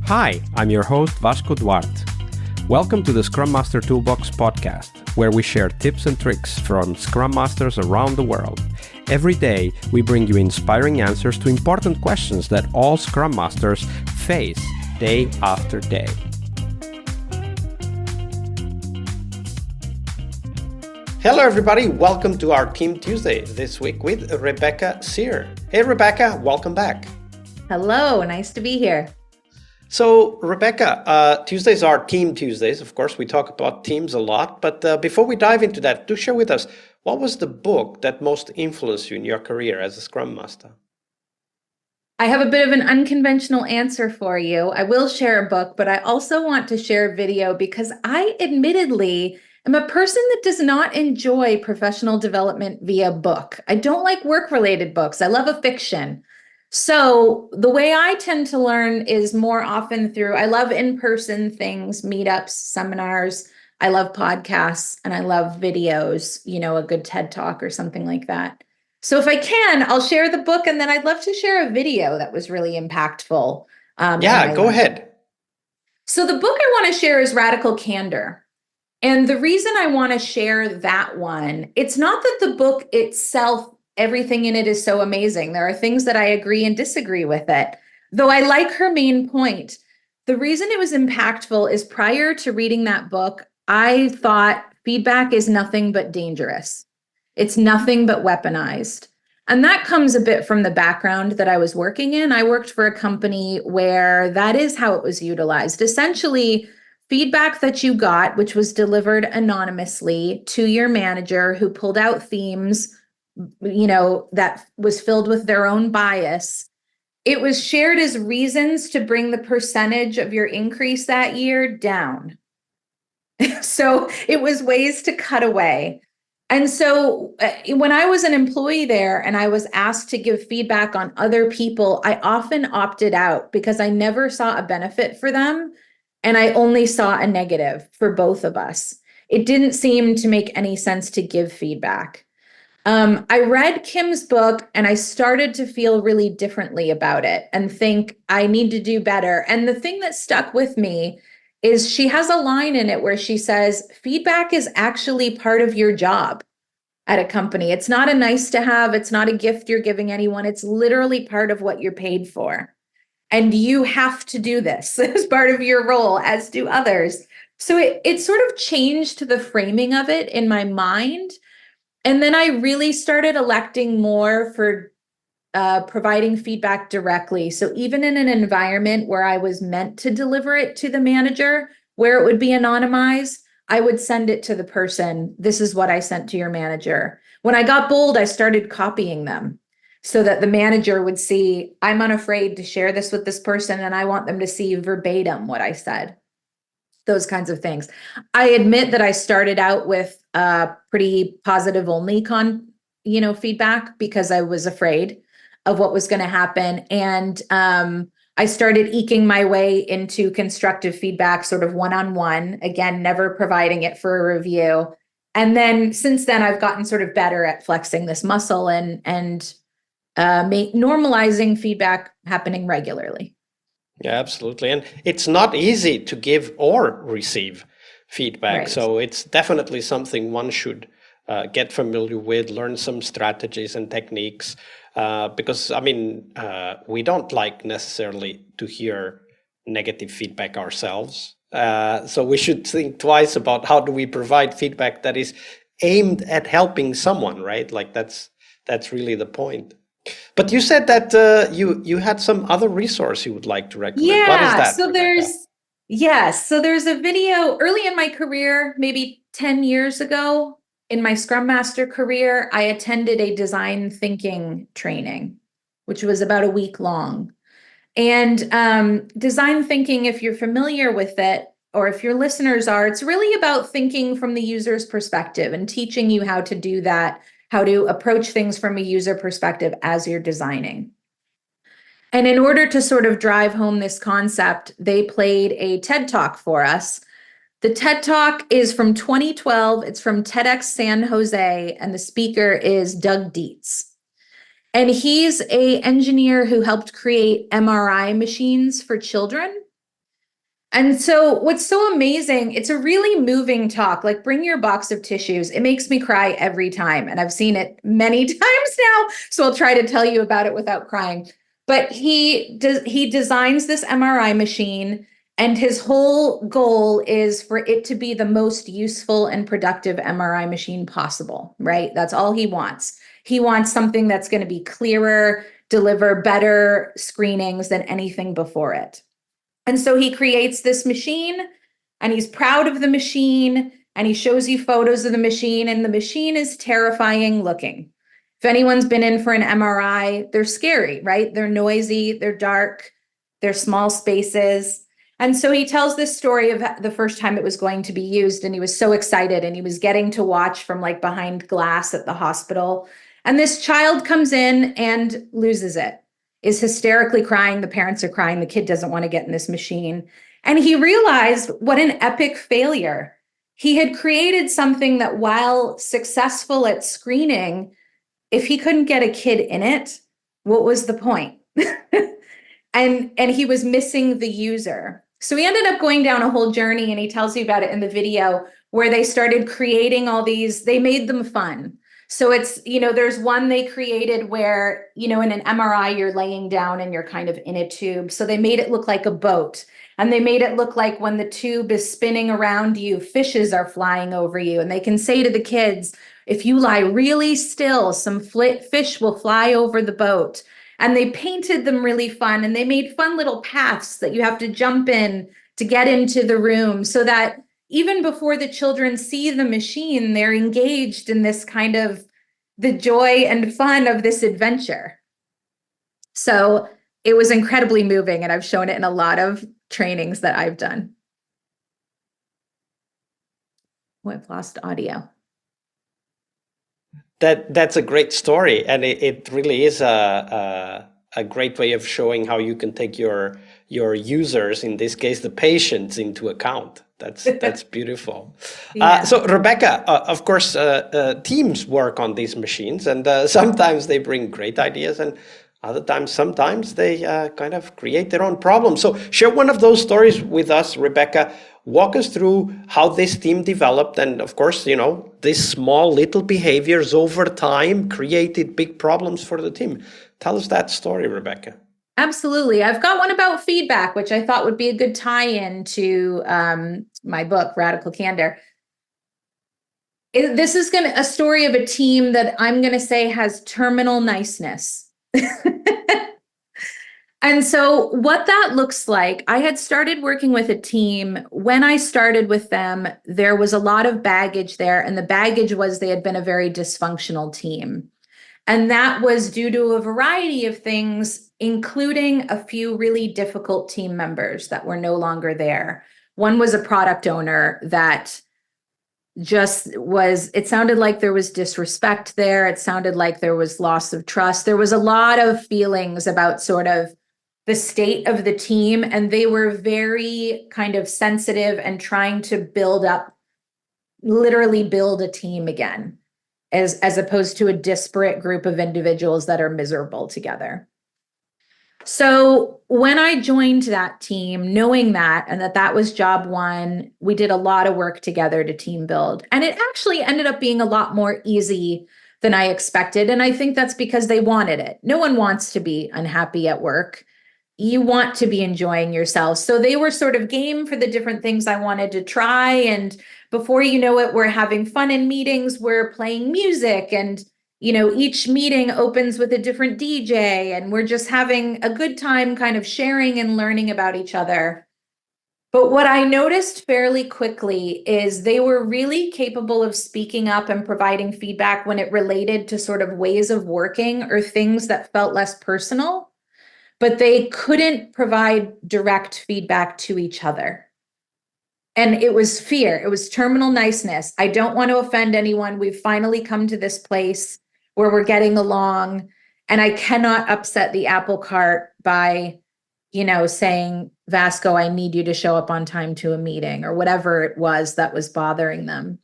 Hi, I'm your host Vasco Duarte. Welcome to the Scrum Master Toolbox podcast, where we share tips and tricks from Scrum Masters around the world. Every day, we bring you inspiring answers to important questions that all Scrum Masters face day after day. Hello, everybody. Welcome to our Team Tuesday this week with Rebecca Sear. Hey, Rebecca, welcome back. Hello, nice to be here. So, Rebecca, Tuesdays are Team Tuesdays. Of course, we talk about teams a lot. But before we dive into that, do share with us, what was the book that most influenced you in your career as a Scrum Master? I have a bit of an unconventional answer for you. I will share a book, but I also want to share video because I admittedly am a person that does not enjoy professional development via book. I don't like work-related books. I love a fiction. So the way I tend to learn is more often through, I love in-person things, meetups, seminars. I love podcasts and I love videos, a good TED Talk or something like that. So if I can, I'll share the book, and then I'd love to share a video that was really impactful. Go ahead. So the book I want to share is Radical Candor. And the reason I want to share that one, it's not that the book itself, everything in it is so amazing. There are things that I agree and disagree with it, though I like her main point. The reason it was impactful is prior to reading that book, I thought feedback is nothing but dangerous. It's nothing but weaponized. And that comes a bit from the background that I was working in. I worked for a company where that is how it was utilized. Essentially, feedback that you got, which was delivered anonymously to your manager who pulled out themes, that was filled with their own bias. It was shared as reasons to bring the percentage of your increase that year down. So it was ways to cut away. And so when I was an employee there and I was asked to give feedback on other people, I often opted out because I never saw a benefit for them. And I only saw a negative for both of us. It didn't seem to make any sense to give feedback. I read Kim's book and I started to feel really differently about it and think I need to do better. And the thing that stuck with me is she has a line in it where she says, feedback is actually part of your job at a company. It's not a nice to have. It's not a gift you're giving anyone. It's literally part of what you're paid for. And you have to do this as part of your role, as do others. So it sort of changed the framing of it in my mind. And then I really started electing more for providing feedback directly. So even in an environment where I was meant to deliver it to the manager, where it would be anonymized, I would send it to the person. This is what I sent to your manager. When I got bold, I started copying them so that the manager would see, I'm unafraid to share this with this person, and I want them to see verbatim what I said. Those kinds of things. I admit that I started out with pretty positive only feedback because I was afraid of what was going to happen. And I started eking my way into constructive feedback, sort of one-on-one, again, never providing it for a review. And then since then, I've gotten sort of better at flexing this muscle and normalizing feedback happening regularly. Yeah, absolutely. And it's not easy to give or receive feedback. Right. So it's definitely something one should get familiar with, learn some strategies and techniques. Because, we don't like necessarily to hear negative feedback ourselves. So we should think twice about how do we provide feedback that is aimed at helping someone, right? Like that's really the point. But you said that you had some other resource you would like to recommend. Yeah, what is that? so there's a video early in my career, maybe 10 years ago in my Scrum Master career, I attended a design thinking training, which was about a week long. And design thinking, if you're familiar with it, or if your listeners are, it's really about thinking from the user's perspective and teaching you how to do that, how to approach things from a user perspective as you're designing. And in order to sort of drive home this concept, they played a TED Talk for us. The TED Talk is from 2012. It's from TEDx San Jose, and the speaker is Doug Dietz. And he's an engineer who helped create MRI machines for children. And so what's so amazing, it's a really moving talk. Like, bring your box of tissues. It makes me cry every time. And I've seen it many times now. So I'll try to tell you about it without crying. But he designs this MRI machine, and his whole goal is for it to be the most useful and productive MRI machine possible, right? That's all he wants. He wants something that's going to be clearer, deliver better screenings than anything before it. And so he creates this machine, and he's proud of the machine, and he shows you photos of the machine, and the machine is terrifying looking. If anyone's been in for an MRI, they're scary, right? They're noisy, they're dark, they're small spaces. And so he tells this story of the first time it was going to be used, and he was so excited, and he was getting to watch from like behind glass at the hospital. And this child comes in and loses it, is hysterically crying. The parents are crying. The kid doesn't want to get in this machine. And he realized what an epic failure. He had created something that, while successful at screening, if he couldn't get a kid in it, what was the point? and he was missing the user. So he ended up going down a whole journey, and he tells you about it in the video, where they started creating all these, they made them fun. So it's, there's one they created where, in an MRI, you're laying down and you're kind of in a tube. So they made it look like a boat. And they made it look like when the tube is spinning around you, fishes are flying over you. And they can say to the kids, if you lie really still, some fish will fly over the boat. And they painted them really fun. And they made fun little paths that you have to jump in to get into the room, so that even before the children see the machine, they're engaged in this kind of the joy and fun of this adventure. So it was incredibly moving, and I've shown it in a lot of trainings that I've done. Oh, I've lost audio. That's a great story, and it really is a great way of showing how you can take your users, in this case the patients, into account. That's beautiful. Yeah. So Rebecca, of course, teams work on these machines, and sometimes they bring great ideas, and other times, sometimes they kind of create their own problems. So share one of those stories with us, Rebecca. Walk us through how this team developed, and of course, these small little behaviors over time created big problems for the team. Tell us that story, Rebecca. Absolutely. I've got one about feedback, which I thought would be a good tie-in to my book, Radical Candor. This is a story of a team that I'm going to say has terminal niceness. And so what that looks like, I had started working with a team. When I started with them, there was a lot of baggage there. And the baggage was they had been a very dysfunctional team. And that was due to a variety of things, including a few really difficult team members that were no longer there. One was a product owner that it sounded like there was disrespect there. It sounded like there was loss of trust. There was a lot of feelings about sort of the state of the team, and they were very kind of sensitive and trying to literally build a team again, as opposed to a disparate group of individuals that are miserable together. So when I joined that team, knowing that, and that was job one, we did a lot of work together to team build. And it actually ended up being a lot more easy than I expected. And I think that's because they wanted it. No one wants to be unhappy at work. You want to be enjoying yourself. So they were sort of game for the different things I wanted to try. And before you know it, we're having fun in meetings, we're playing music, and each meeting opens with a different DJ, and we're just having a good time kind of sharing and learning about each other. But what I noticed fairly quickly is they were really capable of speaking up and providing feedback when it related to sort of ways of working or things that felt less personal, but they couldn't provide direct feedback to each other. And it was fear. It was terminal niceness. I don't want to offend anyone. We've finally come to this place where we're getting along, and I cannot upset the apple cart by, saying, Vasco, I need you to show up on time to a meeting, or whatever it was that was bothering them.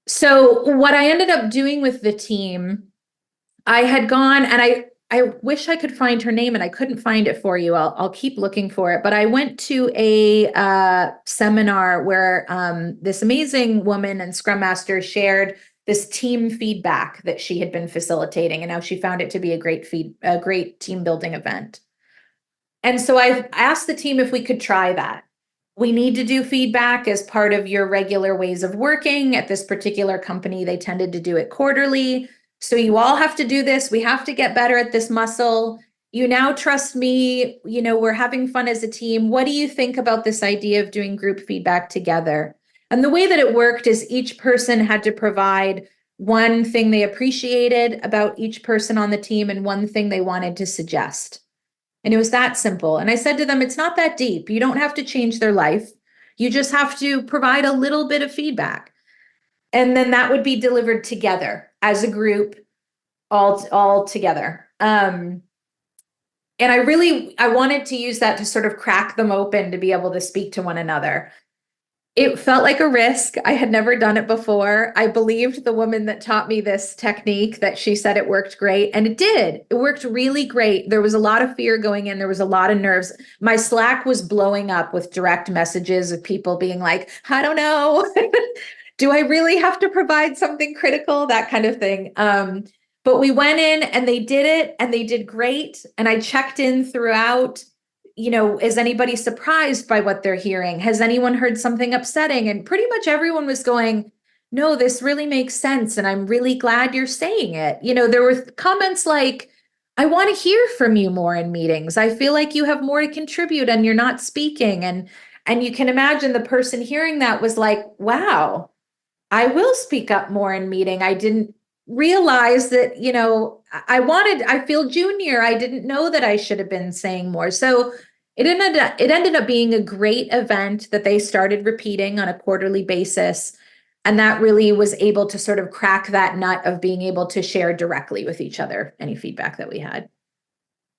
So what I ended up doing with the team, I had gone and I wish I could find her name and I couldn't find it for you. I'll keep looking for it. But I went to a seminar where this amazing woman and Scrum Master shared this team feedback that she had been facilitating, and how she found it to be a great team building event. And so I asked the team if we could try that. We need to do feedback as part of your regular ways of working. At this particular company, they tended to do it quarterly. So you all have to do this. We have to get better at this muscle. You now trust me. We're having fun as a team. What do you think about this idea of doing group feedback together? And the way that it worked is each person had to provide one thing they appreciated about each person on the team and one thing they wanted to suggest. And it was that simple. And I said to them, it's not that deep. You don't have to change their life. You just have to provide a little bit of feedback. And then that would be delivered together as a group, all together. And I wanted to use that to sort of crack them open to be able to speak to one another. It felt like a risk. I had never done it before. I believed the woman that taught me this technique, that she said it worked great. And it did. It worked really great. There was a lot of fear going in. There was a lot of nerves. My Slack was blowing up with direct messages of people being like, I don't know. Do I really have to provide something critical? That kind of thing. But we went in and they did it and they did great. And I checked in throughout. Is anybody surprised by what they're hearing? Has anyone heard something upsetting? And pretty much everyone was going, no, this really makes sense. And I'm really glad you're saying it. There were comments like, I want to hear from you more in meetings. I feel like you have more to contribute and you're not speaking. And you can imagine the person hearing that was like, wow, I will speak up more in meeting. I didn't realize that, I feel junior. I didn't know that I should have been saying more. So it ended up being a great event that they started repeating on a quarterly basis. And that really was able to sort of crack that nut of being able to share directly with each other any feedback that we had.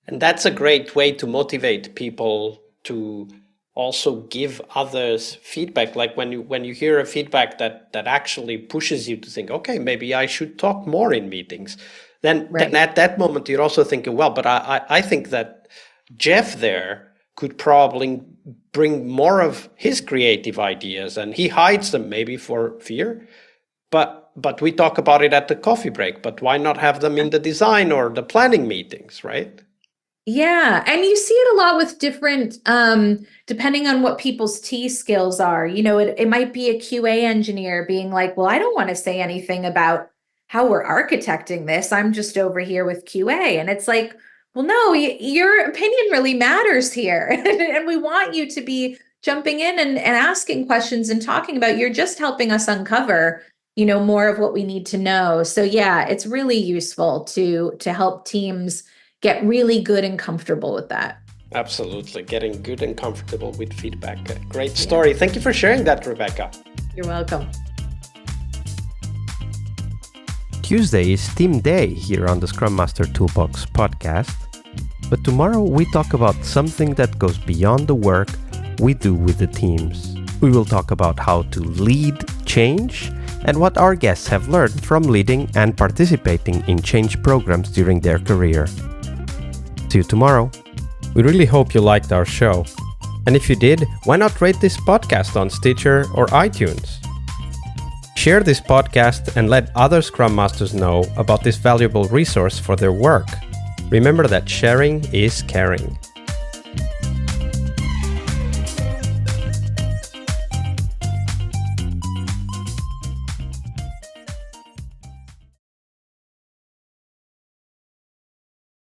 And that's a great way to motivate people to also give others feedback. Like when you hear a feedback that actually pushes you to think, okay, maybe I should talk more in meetings. Then at that moment, you're also thinking, well, but I think that Jeff there could probably bring more of his creative ideas, and he hides them maybe for fear. But we talk about it at the coffee break. But why not have them in the design or the planning meetings, right? Yeah. And you see it a lot with different, depending on what people's T skills are. It might be a QA engineer being like, well, I don't want to say anything about how we're architecting this. I'm just over here with QA. And it's like, well, no, your opinion really matters here. And we want you to be jumping in and asking questions and talking about, you're just helping us uncover, more of what we need to know. So yeah, it's really useful to help teams get really good and comfortable with that. Absolutely. Getting good and comfortable with feedback. Great story. Yeah. Thank you for sharing that, Rebecca. You're welcome. Tuesday is Team Day here on the Scrum Master Toolbox podcast. But tomorrow we talk about something that goes beyond the work we do with the teams. We will talk about how to lead change and what our guests have learned from leading and participating in change programs during their career. See you tomorrow. We really hope you liked our show. And if you did, why not rate this podcast on Stitcher or iTunes? Share this podcast and let other Scrum Masters know about this valuable resource for their work. Remember that sharing is caring.